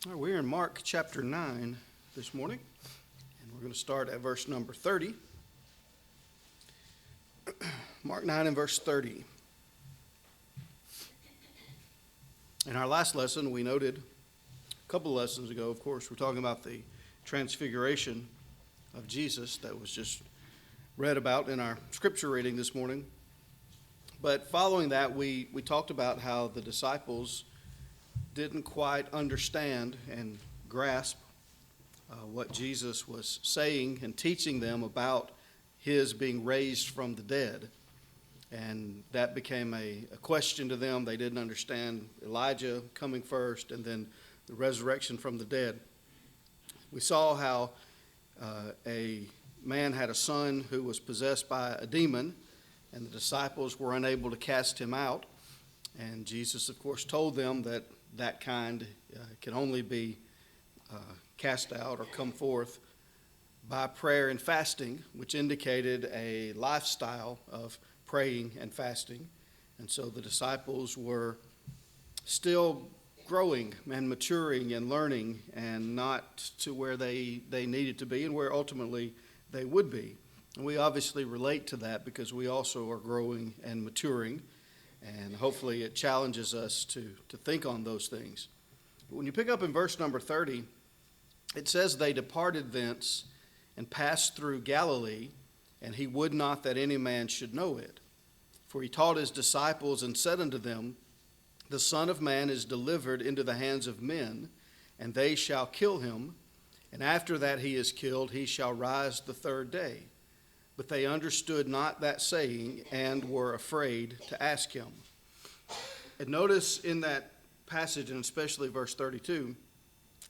All right, we're in Mark chapter 9 this morning, and we're going to start at verse number 30. Mark 9 and verse 30. In our last lesson, we noted a couple of lessons ago, of course, we're talking about the transfiguration of Jesus that was just read about in our scripture reading this morning. But following that, we talked about how the disciples didn't quite understand and grasp what Jesus was saying and teaching them about his being raised from the dead. And that became a question to them. They didn't understand Elijah coming first and then the resurrection from the dead. We saw how a man had a son who was possessed by a demon, and the disciples were unable to cast him out. And Jesus, of course, told them that kind can only be cast out or come forth by prayer and fasting, which indicated a lifestyle of praying and fasting. And so the disciples were still growing and maturing and learning, and not to where they needed to be and where ultimately they would be. And we obviously relate to that because we also are growing and maturing. And hopefully it challenges us to think on those things. When you pick up in verse number 30, it says, "They departed thence and passed through Galilee, and he would not that any man should know it. For he taught his disciples and said unto them, The Son of Man is delivered into the hands of men, and they shall kill him, and after that he is killed, he shall rise the third day. But they understood not that saying, and were afraid to ask him." And notice in that passage, and especially verse 32,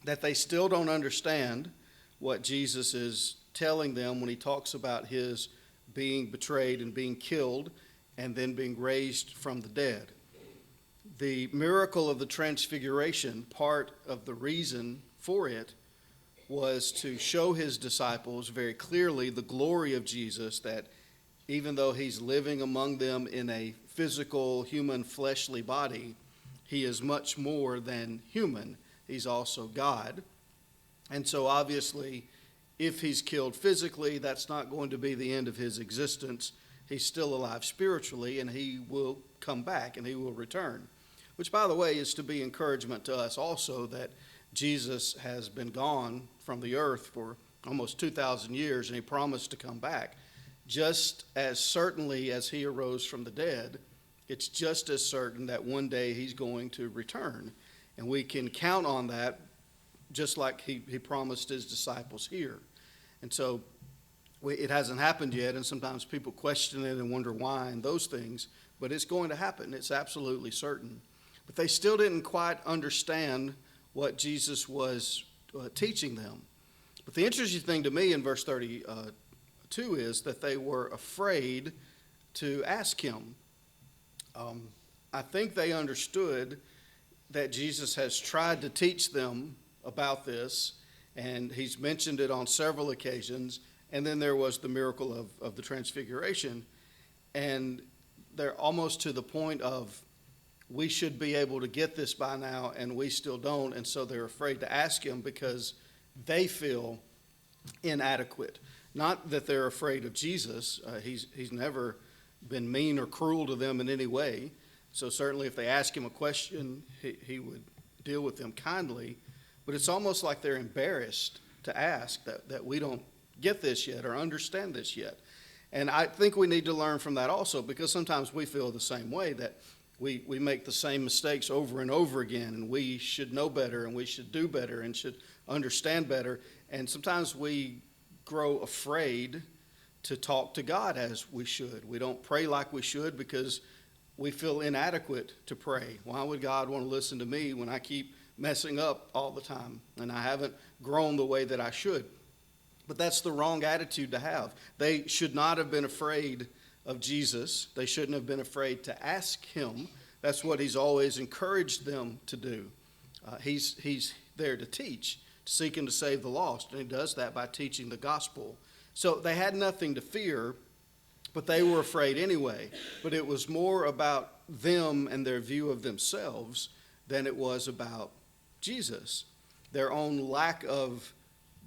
that they still don't understand what Jesus is telling them when he talks about his being betrayed and being killed and then being raised from the dead. The miracle of the transfiguration, part of the reason for it, was to show his disciples very clearly the glory of Jesus, that even though he's living among them in a physical, human, fleshly body, he is much more than human. He's also God. And so obviously, if he's killed physically, that's not going to be the end of his existence. He's still alive spiritually, and he will come back and he will return. Which, by the way, is to be encouragement to us also, that Jesus has been gone from the earth for almost 2,000 years, and he promised to come back. Just as certainly as he arose from the dead, it's just as certain that one day he's going to return. And we can count on that, just like he promised his disciples here. And so it hasn't happened yet, and sometimes people question it and wonder why and those things, but it's going to happen. It's absolutely certain. But they still didn't quite understand what Jesus was teaching them. But the interesting thing to me in verse 32 is that they were afraid to ask him. I think they understood that Jesus has tried to teach them about this, and he's mentioned it on several occasions, and then there was the miracle of the transfiguration, and they're almost to the point of, we should be able to get this by now, and we still don't, and so they're afraid to ask him because they feel inadequate. Not that they're afraid of Jesus. He's never been mean or cruel to them in any way, so certainly if they ask him a question, he would deal with them kindly, but it's almost like they're embarrassed to ask that we don't get this yet or understand this yet. And I think we need to learn from that also, because sometimes we feel the same way, that we make the same mistakes over and over again, and we should know better, and we should do better, and should understand better. And sometimes we grow afraid to talk to God as we should. We don't pray like we should because we feel inadequate to pray. Why would God want to listen to me when I keep messing up all the time and I haven't grown the way that I should? But that's the wrong attitude to have. They should not have been afraid of Jesus. They shouldn't have been afraid to ask him. That's what he's always encouraged them to do. He's there to teach, to seek and to save the lost, and he does that by teaching the gospel. So they had nothing to fear, but they were afraid anyway. But it was more about them and their view of themselves than it was about Jesus. Their own lack of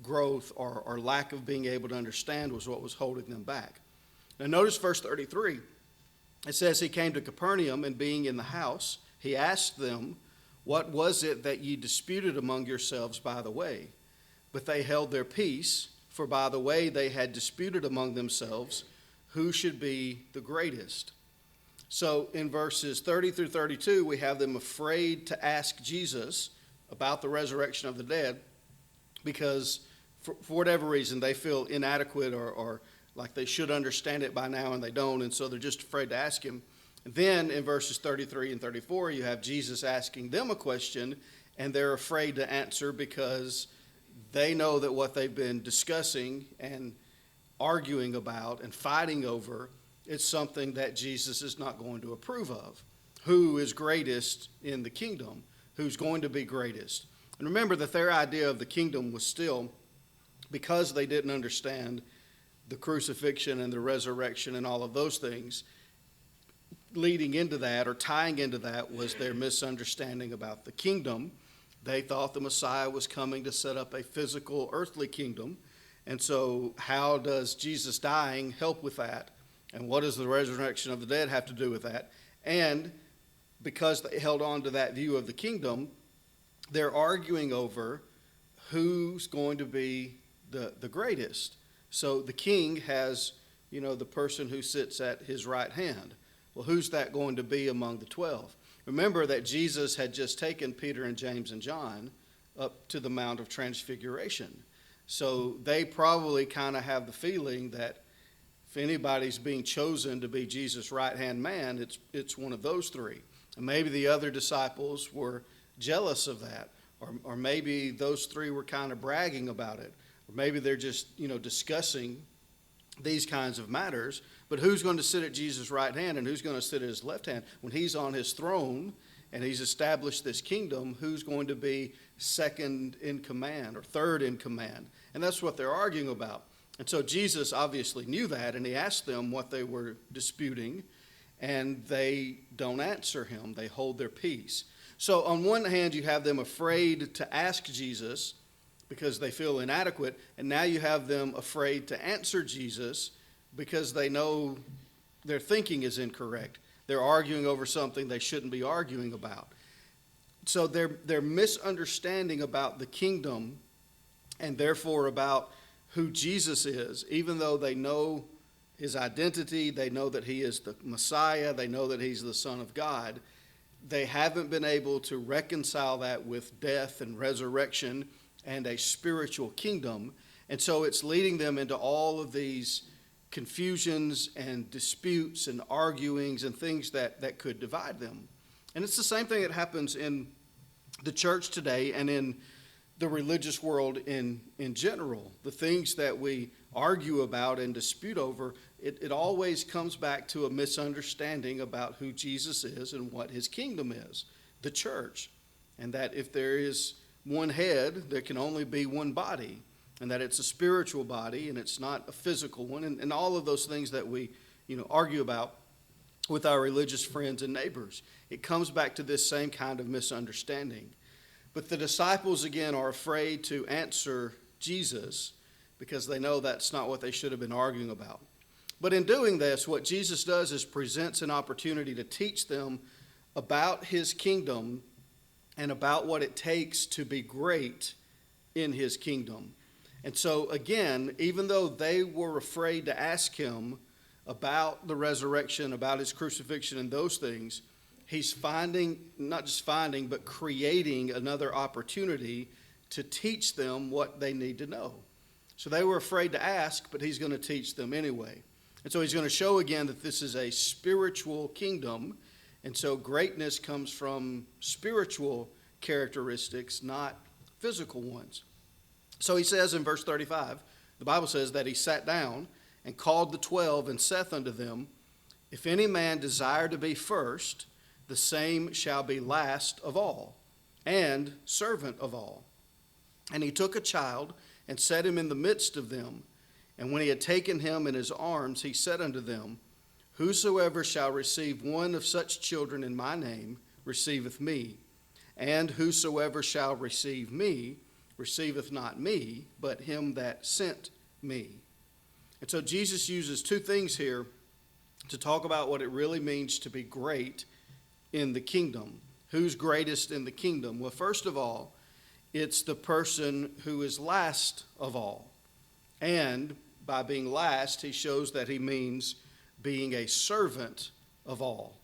growth or lack of being able to understand was what was holding them back. Now notice verse 33. It says, he came to Capernaum, and being in the house, he asked them, what was it that ye disputed among yourselves by the way? But they held their peace, for by the way they had disputed among themselves who should be the greatest. So in verses 30 through 32, we have them afraid to ask Jesus about the resurrection of the dead because for whatever reason they feel inadequate or like they should understand it by now and they don't, and so they're just afraid to ask him. And then in verses 33 and 34, you have Jesus asking them a question, and they're afraid to answer because they know that what they've been discussing and arguing about and fighting over is something that Jesus is not going to approve of. Who is greatest in the kingdom? Who's going to be greatest? And remember that their idea of the kingdom was still, because they didn't understand the crucifixion and the resurrection and all of those things, leading into that or tying into that was their misunderstanding about the kingdom. They thought the Messiah was coming to set up a physical earthly kingdom. And so how does Jesus dying help with that? And what does the resurrection of the dead have to do with that? And because they held on to that view of the kingdom, they're arguing over who's going to be the greatest. So the king has, the person who sits at his right hand. Well, who's that going to be among the 12? Remember that Jesus had just taken Peter and James and John up to the Mount of Transfiguration. So they probably kind of have the feeling that if anybody's being chosen to be Jesus' right-hand man, it's one of those three. And maybe the other disciples were jealous of that, or maybe those three were kind of bragging about it, or maybe they're just, discussing these kinds of matters. But who's going to sit at Jesus' right hand and who's going to sit at his left hand? When he's on his throne and he's established this kingdom, who's going to be second in command or third in command? And that's what they're arguing about. And so Jesus obviously knew that, and he asked them what they were disputing, and they don't answer him. They hold their peace. So on one hand, you have them afraid to ask Jesus because they feel inadequate, and now you have them afraid to answer Jesus because they know their thinking is incorrect. They're arguing over something they shouldn't be arguing about. So their misunderstanding about the kingdom and therefore about who Jesus is, even though they know his identity, they know that he is the Messiah, they know that he's the Son of God, they haven't been able to reconcile that with death and resurrection and a spiritual kingdom. And so it's leading them into all of these confusions and disputes and arguings and things that could divide them. And it's the same thing that happens in the church today and in the religious world in general. The things that we argue about and dispute over, it always comes back to a misunderstanding about who Jesus is and what his kingdom is, the church. And that if there is one head, there can only be one body. And that it's a spiritual body and it's not a physical one. And all of those things that we argue about with our religious friends and neighbors. It comes back to this same kind of misunderstanding. But the disciples, again, are afraid to answer Jesus because they know that's not what they should have been arguing about. But in doing this, what Jesus does is presents an opportunity to teach them about his kingdom and about what it takes to be great in his kingdom. And so, again, even though they were afraid to ask him about the resurrection, about his crucifixion and those things, he's not just finding, but creating another opportunity to teach them what they need to know. So they were afraid to ask, but he's going to teach them anyway. And so he's going to show again that this is a spiritual kingdom. And so greatness comes from spiritual characteristics, not physical ones. So he says in verse 35, the Bible says that he sat down and called the 12 and saith unto them, if any man desire to be first, the same shall be last of all, and servant of all. And he took a child and set him in the midst of them. And when he had taken him in his arms, he said unto them, whosoever shall receive one of such children in my name receiveth me. And whosoever shall receive me receiveth not me, but him that sent me. And so Jesus uses two things here to talk about what it really means to be great in the kingdom. Who's greatest in the kingdom? Well, first of all, it's the person who is last of all. And by being last, he shows that he means being a servant of all.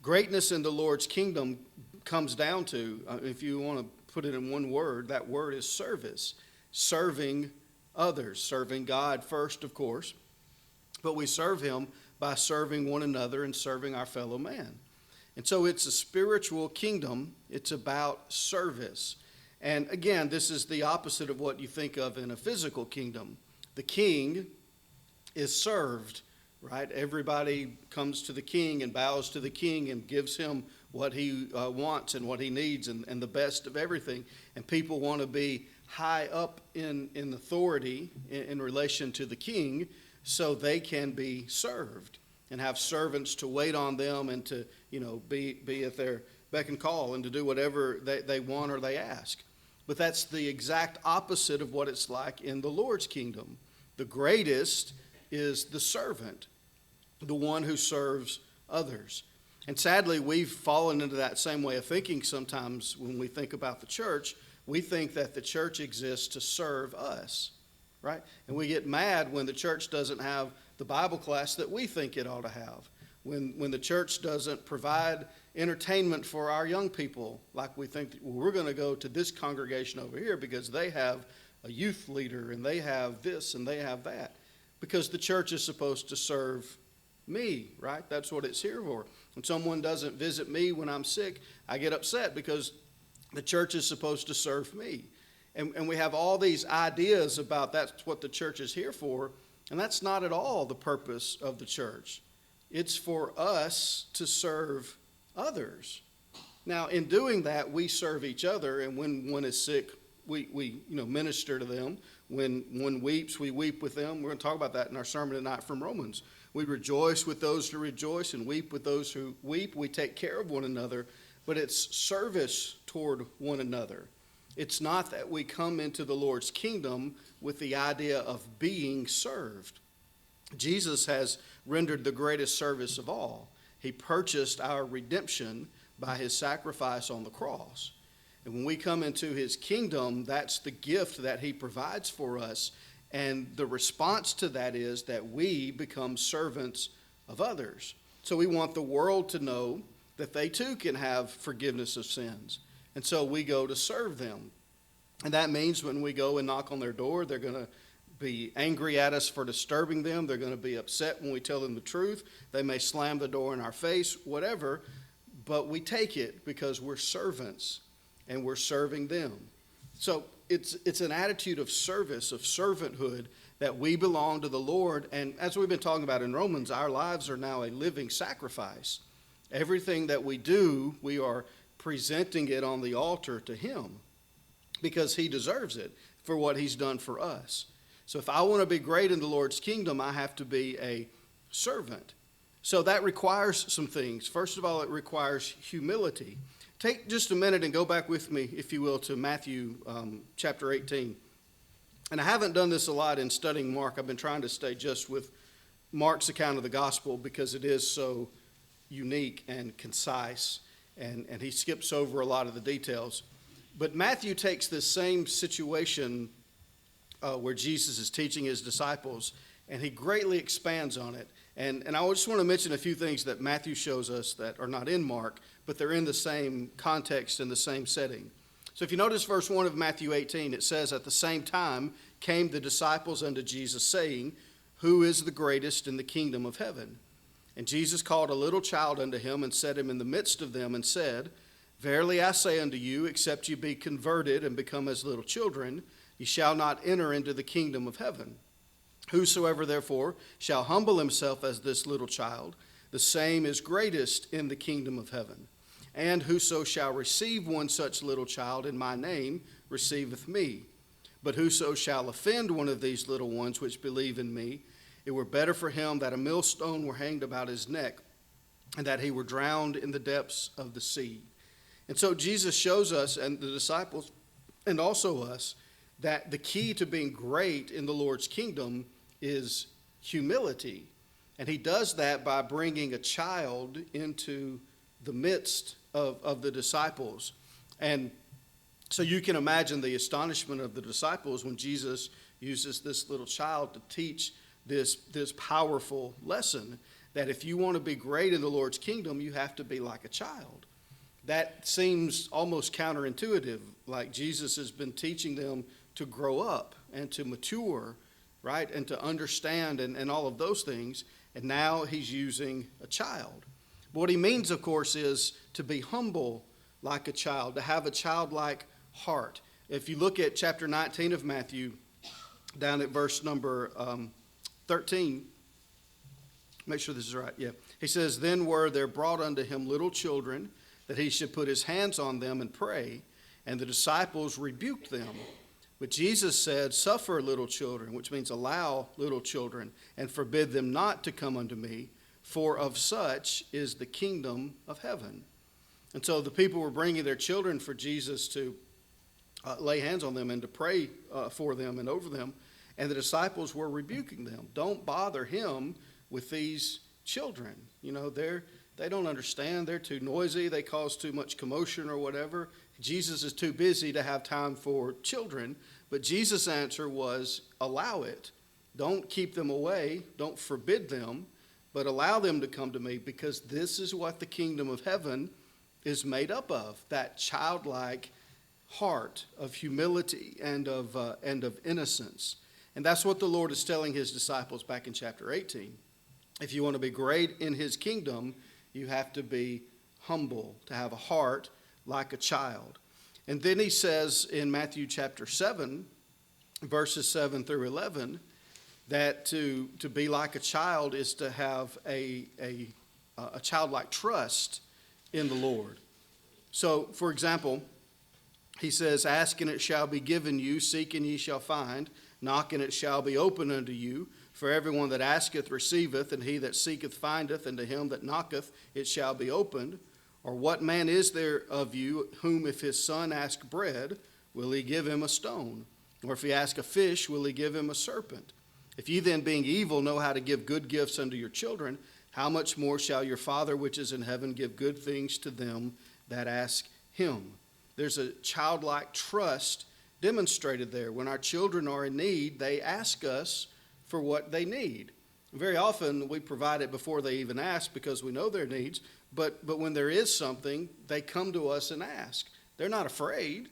Greatness in the Lord's kingdom comes down to, if you want to put it in one word, that word is service. Serving others, serving God first, of course, but we serve him by serving one another and serving our fellow man. And so it's a spiritual kingdom. It's about service. And again, this is the opposite of what you think of in a physical kingdom. The king is served, right? Everybody comes to the king and bows to the king and gives him what he wants and what he needs and the best of everything. And people want to be high up in authority in relation to the king so they can be served and have servants to wait on them and to, be at their beck and call and to do whatever they want or they ask. But that's the exact opposite of what it's like in the Lord's kingdom. The greatest is the servant, the one who serves others. And sadly, we've fallen into that same way of thinking sometimes when we think about the church. We think that the church exists to serve us, right? And we get mad when the church doesn't have the Bible class that we think it ought to have. When the church doesn't provide entertainment for our young people, like we think, well, we're going to go to this congregation over here because they have a youth leader and they have this and they have that. Because the church is supposed to serve me, right? That's what it's here for. When someone doesn't visit me when I'm sick, I get upset because the church is supposed to serve me. And we have all these ideas about that's what the church is here for, and that's not at all the purpose of the church. It's for us to serve others. Now, in doing that, we serve each other, and when one is sick, we minister to them. When one weeps, we weep with them. We're going to talk about that in our sermon tonight from Romans. We rejoice with those who rejoice and weep with those who weep. We take care of one another, but it's service toward one another. It's not that we come into the Lord's kingdom with the idea of being served. Jesus has rendered the greatest service of all. He purchased our redemption by his sacrifice on the cross. And when we come into his kingdom, that's the gift that he provides for us. And the response to that is that we become servants of others. So we want the world to know that they too can have forgiveness of sins. And so we go to serve them. And that means when we go and knock on their door, they're going to be angry at us for disturbing them. They're going to be upset when we tell them the truth. They may slam the door in our face, whatever. But we take it because we're servants and we're serving them. So it's an attitude of service, of servanthood, that we belong to the Lord. And as we've been talking about in Romans, our lives are now a living sacrifice. Everything that we do, we are presenting it on the altar to him because he deserves it for what he's done for us. So if I want to be great in the Lord's kingdom, I have to be a servant. So that requires some things. First of all, it requires humility. Take just a minute and go back with me, if you will, to Matthew chapter 18. And I haven't done this a lot in studying Mark. I've been trying to stay just with Mark's account of the gospel because it is so unique and concise, and he skips over a lot of the details. But Matthew takes this same situation where Jesus is teaching his disciples, and he greatly expands on it. And I just want to mention a few things that Matthew shows us that are not in Mark, but they're in the same context and the same setting. So if you notice verse 1 of Matthew 18, it says, "At the same time came the disciples unto Jesus, saying, Who is the greatest in the kingdom of heaven? And Jesus called a little child unto him, and set him in the midst of them, and said, Verily I say unto you, except ye be converted and become as little children, ye shall not enter into the kingdom of heaven. Whosoever therefore shall humble himself as this little child, the same is greatest in the kingdom of heaven. And whoso shall receive one such little child in my name receiveth me. But whoso shall offend one of these little ones which believe in me, it were better for him that a millstone were hanged about his neck, and that he were drowned in the depths of the sea." And so Jesus shows us, and the disciples, and also us, that the key to being great in the Lord's kingdom is humility. And he does that by bringing a child into the midst of the disciples. And so you can imagine the astonishment of the disciples when Jesus uses this little child to teach this powerful lesson, that if you want to be great in the Lord's kingdom, you have to be like a child. That seems almost counterintuitive, like Jesus has been teaching them to grow up and to mature, right, and to understand and all of those things, and now he's using a child. But what he means, of course, is to be humble like a child, to have a childlike heart. If you look at chapter 19 of Matthew, down at verse number 13, make sure this is right, yeah. He says, "Then were there brought unto him little children, that he should put his hands on them and pray, and the disciples rebuked them. But Jesus said, Suffer little children," which means allow little children, "and forbid them not to come unto me, for of such is the kingdom of heaven." And so the people were bringing their children for Jesus to lay hands on them and to pray for them and over them. And the disciples were rebuking them. Don't bother him with these children. You know, they don't understand. They're too noisy. They cause too much commotion or whatever. Jesus is too busy to have time for children. But Jesus' answer was, allow it. Don't keep them away. Don't forbid them, but allow them to come to me, because this is what the kingdom of heaven is made up of, that childlike heart of humility and of innocence. And that's what the Lord is telling his disciples back in chapter 18. If you want to be great in his kingdom, you have to be humble, to have a heart like a child. And then he says in Matthew chapter 7, verses 7 through 11, that to be like a child is to have a childlike trust in the Lord. So, for example, he says, "Ask and it shall be given you, seek and ye shall find, knock and it shall be opened unto you. For everyone that asketh receiveth, and he that seeketh findeth, and to him that knocketh it shall be opened. Or what man is there of you whom if his son ask bread, will he give him a stone? Or if he ask a fish, will he give him a serpent? If ye then, being evil, know how to give good gifts unto your children, how much more shall your Father which is in heaven give good things to them that ask him?" There's a childlike trust demonstrated there. When our children are in need, they ask us for what they need. Very often we provide it before they even ask because we know their needs, but when there is something, they come to us and ask. They're not afraid.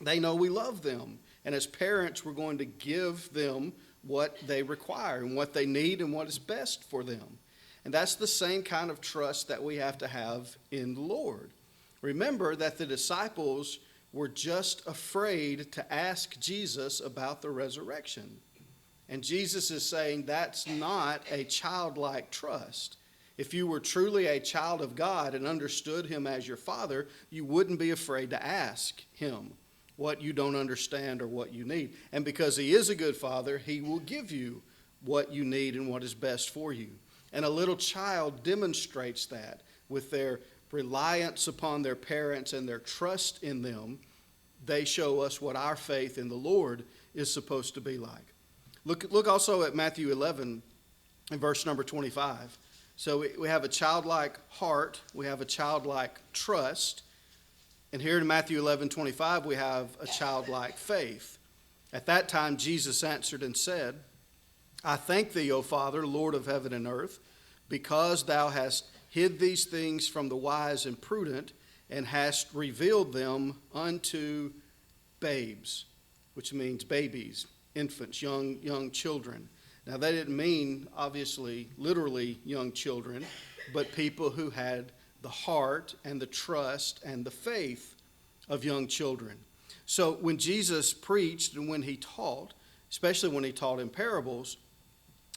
They know we love them. And as parents, we're going to give them what they require and what they need and what is best for them. And that's the same kind of trust that we have to have in the Lord. Remember that the disciples were just afraid to ask Jesus about the resurrection. And Jesus is saying that's not a childlike trust. If you were truly a child of God and understood him as your Father, you wouldn't be afraid to ask him what you don't understand or what you need. And because he is a good Father, he will give you what you need and what is best for you. And a little child demonstrates that with their reliance upon their parents and their trust in them. They show us what our faith in the Lord is supposed to be like. Look also at Matthew 11 and verse number 25. So we have a childlike heart. We have a childlike trust. And here in Matthew 11:25, we have a childlike faith. At that time, Jesus answered and said, "I thank thee, O Father, Lord of heaven and earth, because thou hast hid these things from the wise and prudent, and hast revealed them unto babes," which means babies, infants, young children. Now, they didn't mean, obviously, literally young children, but people who had the heart and the trust and the faith of young children. So when Jesus preached and when he taught, especially when he taught in parables,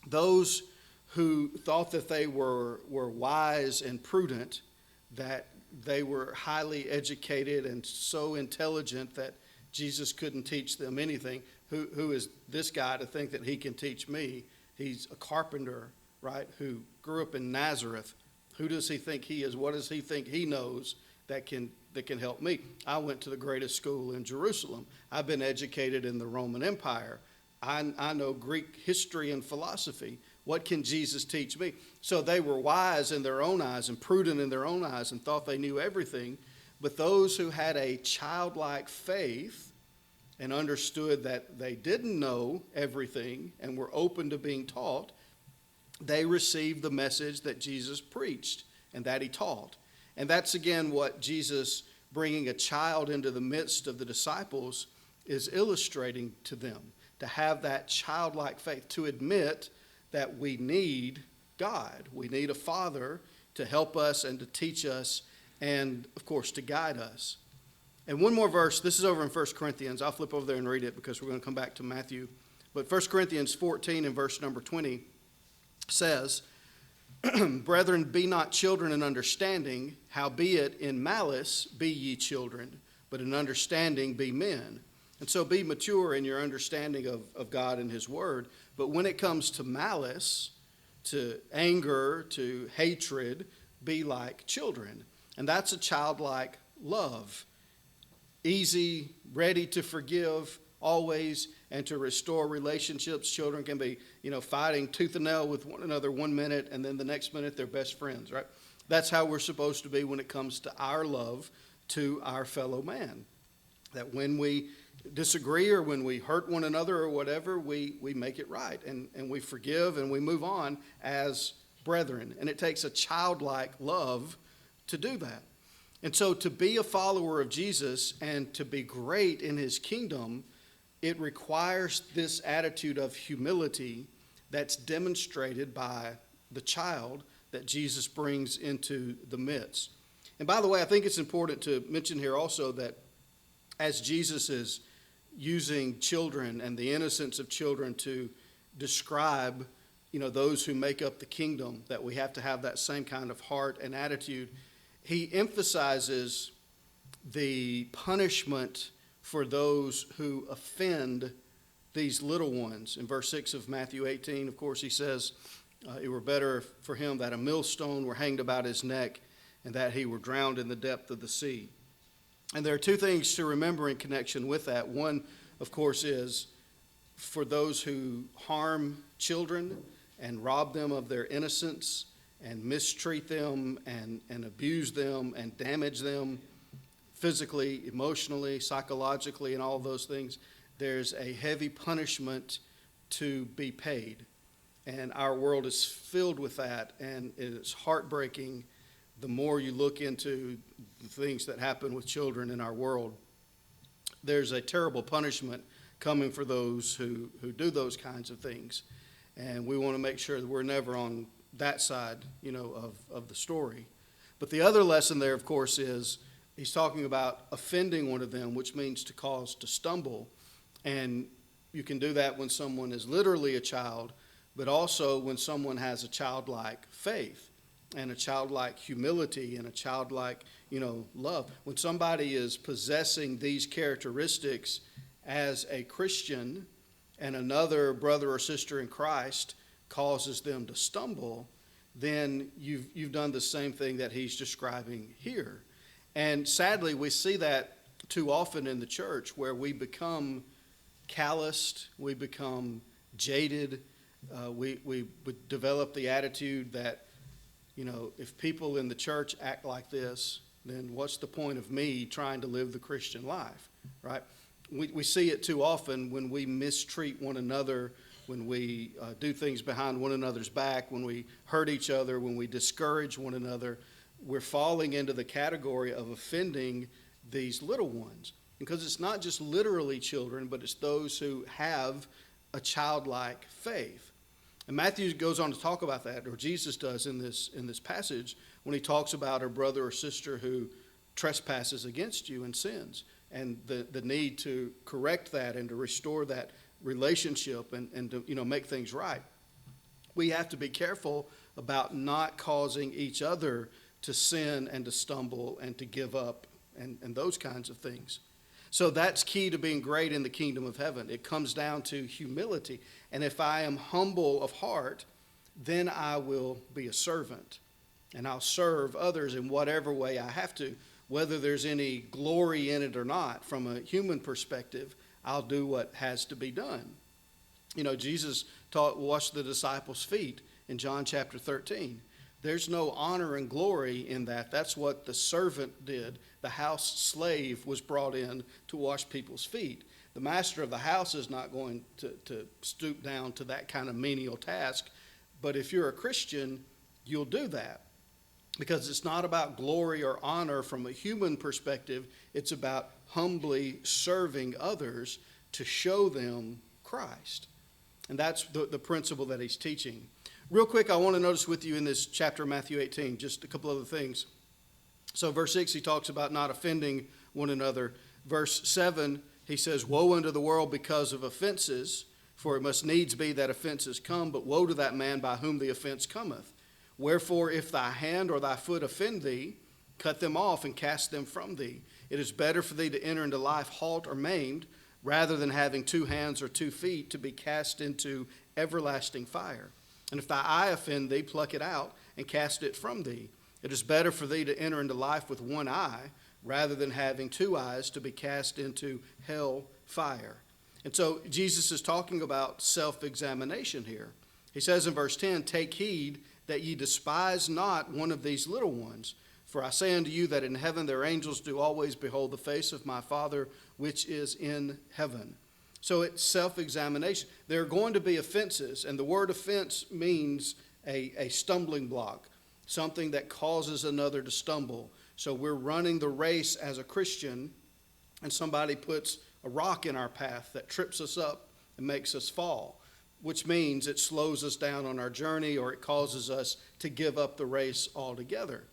those who thought that they were wise and prudent, that they were highly educated and so intelligent that Jesus couldn't teach them anything. Who is this guy to think that he can teach me? He's a carpenter, right, who grew up in Nazareth. Who does he think he is? What does he think he knows that can that can help me. I went to the greatest school in Jerusalem. I've been educated in the Roman Empire. I know Greek history and philosophy. What can Jesus teach me? So they were wise in their own eyes and prudent in their own eyes and thought they knew everything. But those who had a childlike faith and understood that they didn't know everything and were open to being taught, they received the message that Jesus preached and that he taught. And that's again what Jesus bringing a child into the midst of the disciples is illustrating to them, to have that childlike faith, to admit that we need God. We need a father to help us and to teach us and, of course, to guide us. And one more verse. This is over in 1 Corinthians. I'll flip over there and read it because we're going to come back to Matthew. But 1 Corinthians 14 and verse number 20 says, Brethren, be not children in understanding, howbeit in malice be ye children, but in understanding be men. And so be mature in your understanding of God and his word. But when it comes to malice, to anger, to hatred, be like children. And that's a childlike love. Easy, ready to forgive always, and to restore relationships. Children can be, fighting tooth and nail with one another 1 minute, and then the next minute they're best friends, right? That's how we're supposed to be when it comes to our love to our fellow man. That when we disagree or when we hurt one another or whatever, we make it right, and we forgive and we move on as brethren. And it takes a childlike love to do that. And so to be a follower of Jesus and to be great in his kingdom, it requires this attitude of humility that's demonstrated by the child that Jesus brings into the midst. And by the way, I think it's important to mention here also that as Jesus is using children and the innocence of children to describe, those who make up the kingdom, that we have to have that same kind of heart and attitude, he emphasizes the punishment for those who offend these little ones. In verse 6 of Matthew 18, of course, he says, it were better for him that a millstone were hanged about his neck and that he were drowned in the depth of the sea. And there are two things to remember in connection with that. One, of course, is for those who harm children and rob them of their innocence and mistreat them and abuse them and damage them physically, emotionally, psychologically, and all those things, there's a heavy punishment to be paid. And our world is filled with that, and it's heartbreaking the more you look into the things that happen with children in our world. There's a terrible punishment coming for those who do those kinds of things. And we want to make sure that we're never on that side, of the story. But the other lesson there, of course, is he's talking about offending one of them, which means to cause to stumble. And you can do that when someone is literally a child, but also when someone has a childlike faith and a childlike humility and a childlike, love. When somebody is possessing these characteristics as a Christian and another brother or sister in Christ causes them to stumble, then you've done the same thing that he's describing here. And sadly, we see that too often in the church, where we become calloused, we become jaded, we develop the attitude that, if people in the church act like this, then what's the point of me trying to live the Christian life, right? We see it too often when we mistreat one another, when we do things behind one another's back, when we hurt each other, when we discourage one another. We're falling into the category of offending these little ones. Because it's not just literally children, but it's those who have a childlike faith. And Matthew goes on to talk about that, or Jesus does in this passage, when he talks about a brother or sister who trespasses against you and sins, and the need to correct that and to restore that relationship and to make things right. We have to be careful about not causing each other to sin and to stumble and to give up and those kinds of things. So that's key to being great in the kingdom of heaven. It comes down to humility. And if I am humble of heart, then I will be a servant. And I'll serve others in whatever way I have to. whether there's any glory in it or not. From a human perspective, I'll do what has to be done. You know, Jesus washed the disciples' feet in John chapter 13. There's no honor and glory in that. That's what the servant did. The house slave was brought in to wash people's feet. The master of the house is not going to stoop down to that kind of menial task. But if you're a Christian, you'll do that. Because it's not about glory or honor from a human perspective. It's about humbly serving others to show them Christ. And that's the principle that he's teaching. Real quick, I want to notice with you in this chapter of Matthew 18, just a couple other things. So verse 6, he talks about not offending one another. Verse 7, he says, woe unto the world because of offenses, for it must needs be that offenses come, but woe to that man by whom the offense cometh. Wherefore, if thy hand or thy foot offend thee, cut them off and cast them from thee. It is better for thee to enter into life halt or maimed, rather than having 2 hands or 2 feet to be cast into everlasting fire. And if thy eye offend thee, pluck it out and cast it from thee. It is better for thee to enter into life with 1 eye, rather than having 2 eyes to be cast into hell fire. And so Jesus is talking about self-examination here. He says in verse 10, take heed that ye despise not one of these little ones. For I say unto you that in heaven their angels do always behold the face of my Father which is in heaven. So it's self-examination. There are going to be offenses, and the word offense means a stumbling block, something that causes another to stumble. So we're running the race as a Christian, and somebody puts a rock in our path that trips us up and makes us fall, which means it slows us down on our journey, or it causes us to give up the race altogether.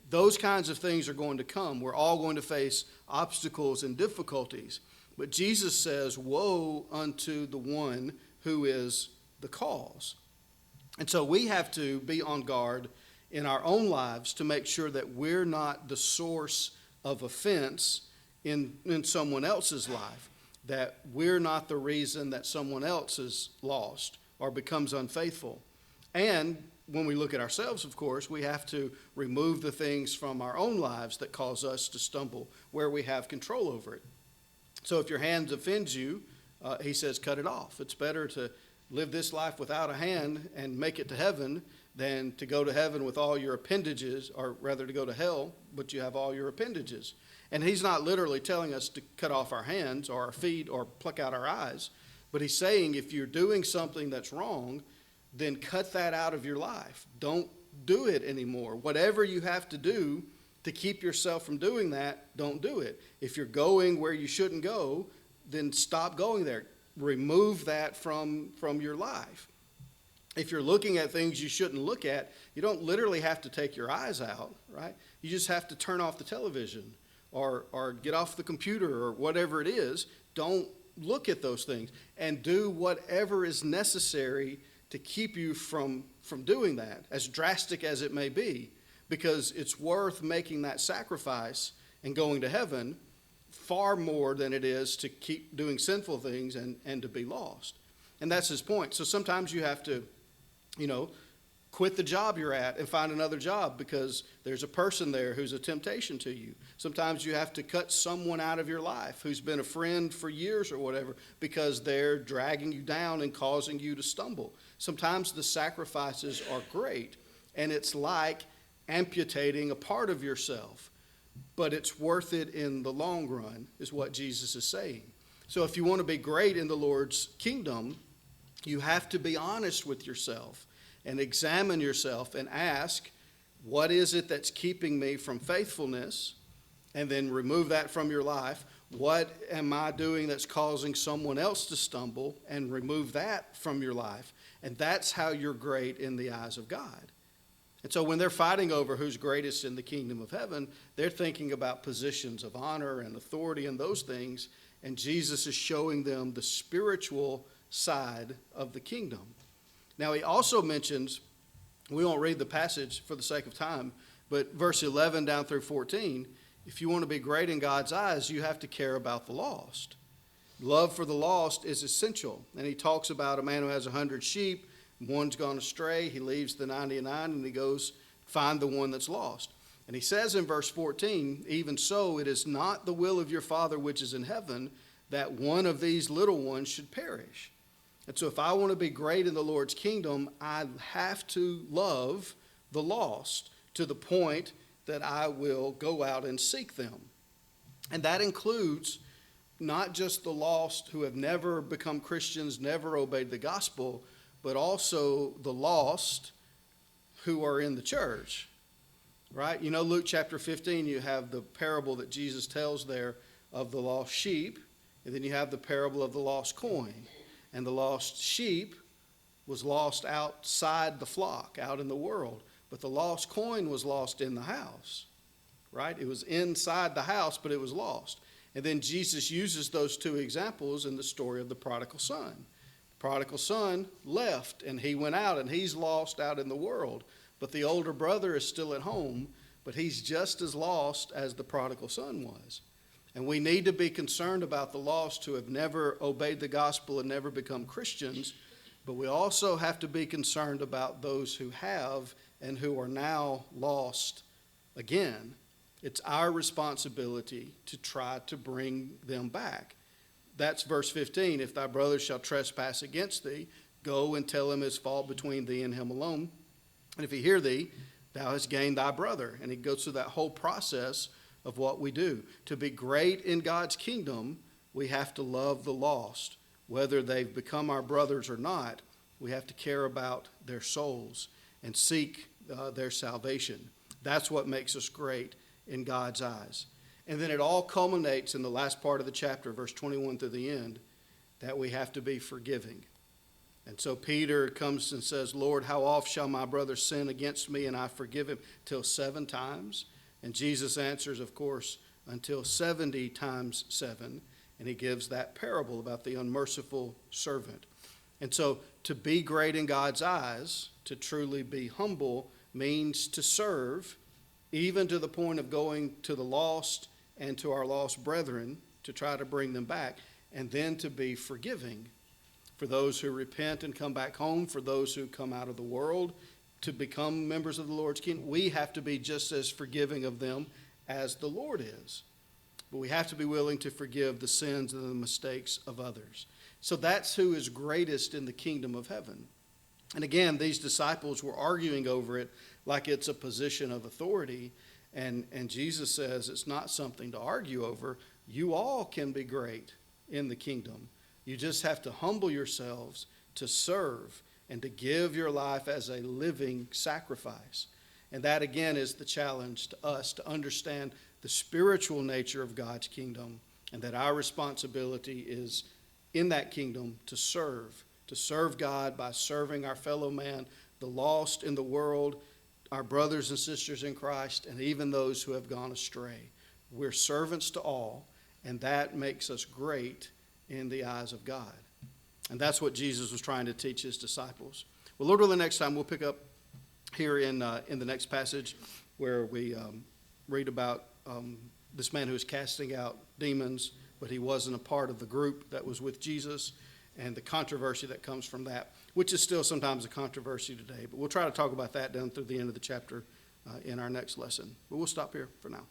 Those kinds of things are going to come. We're all going to face obstacles and difficulties. But Jesus says, woe unto the one who is the cause. And so we have to be on guard in our own lives to make sure that we're not the source of offense in someone else's life, that we're not the reason that someone else is lost or becomes unfaithful. And when we look at ourselves, of course, we have to remove the things from our own lives that cause us to stumble, where we have control over it. So if your hand offends you, he says, cut it off. It's better to live this life without a hand and make it to heaven than to go to heaven with all your appendages, or rather to go to hell, but you have all your appendages. And he's not literally telling us to cut off our hands or our feet or pluck out our eyes, but he's saying if you're doing something that's wrong, then cut that out of your life. Don't do it anymore. Whatever you have to do to keep yourself from doing that, don't do it. If you're going where you shouldn't go, then stop going there. Remove that from your life. If you're looking at things you shouldn't look at, you don't literally have to take your eyes out, right? You just have to turn off the television or get off the computer or whatever it is. Don't look at those things, and do whatever is necessary to keep you from doing that, as drastic as it may be, because it's worth making that sacrifice and going to heaven far more than it is to keep doing sinful things and to be lost. And that's his point. So sometimes you have to, quit the job you're at and find another job because there's a person there who's a temptation to you. Sometimes you have to cut someone out of your life who's been a friend for years or whatever because they're dragging you down and causing you to stumble. Sometimes the sacrifices are great, and it's like amputating a part of yourself, but it's worth it in the long run, is what Jesus is saying. So if you want to be great in the Lord's kingdom, you have to be honest with yourself and examine yourself and ask, what is it that's keeping me from faithfulness? And then remove that from your life. What am I doing that's causing someone else to stumble? And remove that from your life. And that's how you're great in the eyes of God. And so when they're fighting over who's greatest in the kingdom of heaven, they're thinking about positions of honor and authority and those things. And Jesus is showing them the spiritual side of the kingdom. Now, he also mentions, we won't read the passage for the sake of time, but verse 11 down through 14, if you want to be great in God's eyes, you have to care about the lost. Love for the lost is essential. And he talks about a man who has 100 sheep, one's gone astray, he leaves the 99 and he goes find the one that's lost. And he says in verse 14, even so, it is not the will of your Father which is in heaven that one of these little ones should perish. And so if I want to be great in the Lord's kingdom, I have to love the lost to the point that I will go out and seek them. And that includes not just the lost who have never become Christians, never obeyed the gospel, but also the lost who are in the church, right? You know, Luke chapter 15, you have the parable that Jesus tells there of the lost sheep, and then you have the parable of the lost coin. And the lost sheep was lost outside the flock, out in the world. But the lost coin was lost in the house, right? It was inside the house, but it was lost. And then Jesus uses those two examples in the story of the prodigal son. The prodigal son left, and he went out, and he's lost out in the world. But the older brother is still at home, but he's just as lost as the prodigal son was. And we need to be concerned about the lost who have never obeyed the gospel and never become Christians, but we also have to be concerned about those who have and who are now lost again. It's our responsibility to try to bring them back. That's verse 15. If thy brother shall trespass against thee, go and tell him his fault between thee and him alone. And if he hear thee, thou hast gained thy brother. And he goes through that whole process of what we do. To be great in God's kingdom, we have to love the lost. Whether they've become our brothers or not, we have to care about their souls and seek their salvation. That's what makes us great in God's eyes. And then it all culminates in the last part of the chapter, verse 21 through the end, that we have to be forgiving. And so Peter comes and says, Lord, how oft shall my brother sin against me and I forgive him? Till 7 times? And Jesus answers, of course, until 70 times 7. And he gives that parable about the unmerciful servant. And so to be great in God's eyes, to truly be humble, means to serve, even to the point of going to the lost and to our lost brethren to try to bring them back, and then to be forgiving for those who repent and come back home, for those who come out of the world to become members of the Lord's kingdom. We have to be just as forgiving of them as the Lord is. But we have to be willing to forgive the sins and the mistakes of others. So that's who is greatest in the kingdom of heaven. And again, these disciples were arguing over it like it's a position of authority. And Jesus says it's not something to argue over. You all can be great in the kingdom. You just have to humble yourselves to serve and to give your life as a living sacrifice. And that, again, is the challenge to us to understand the spiritual nature of God's kingdom, and that our responsibility is in that kingdom to serve God by serving our fellow man, the lost in the world, our brothers and sisters in Christ, and even those who have gone astray. We're servants to all, and that makes us great in the eyes of God. And that's what Jesus was trying to teach his disciples. Well, Lord willing, next time we'll pick up here in the next passage where we read about this man who was casting out demons, but he wasn't a part of the group that was with Jesus, and the controversy that comes from that, which is still sometimes a controversy today. But we'll try to talk about that down through the end of the chapter in our next lesson. But we'll stop here for now.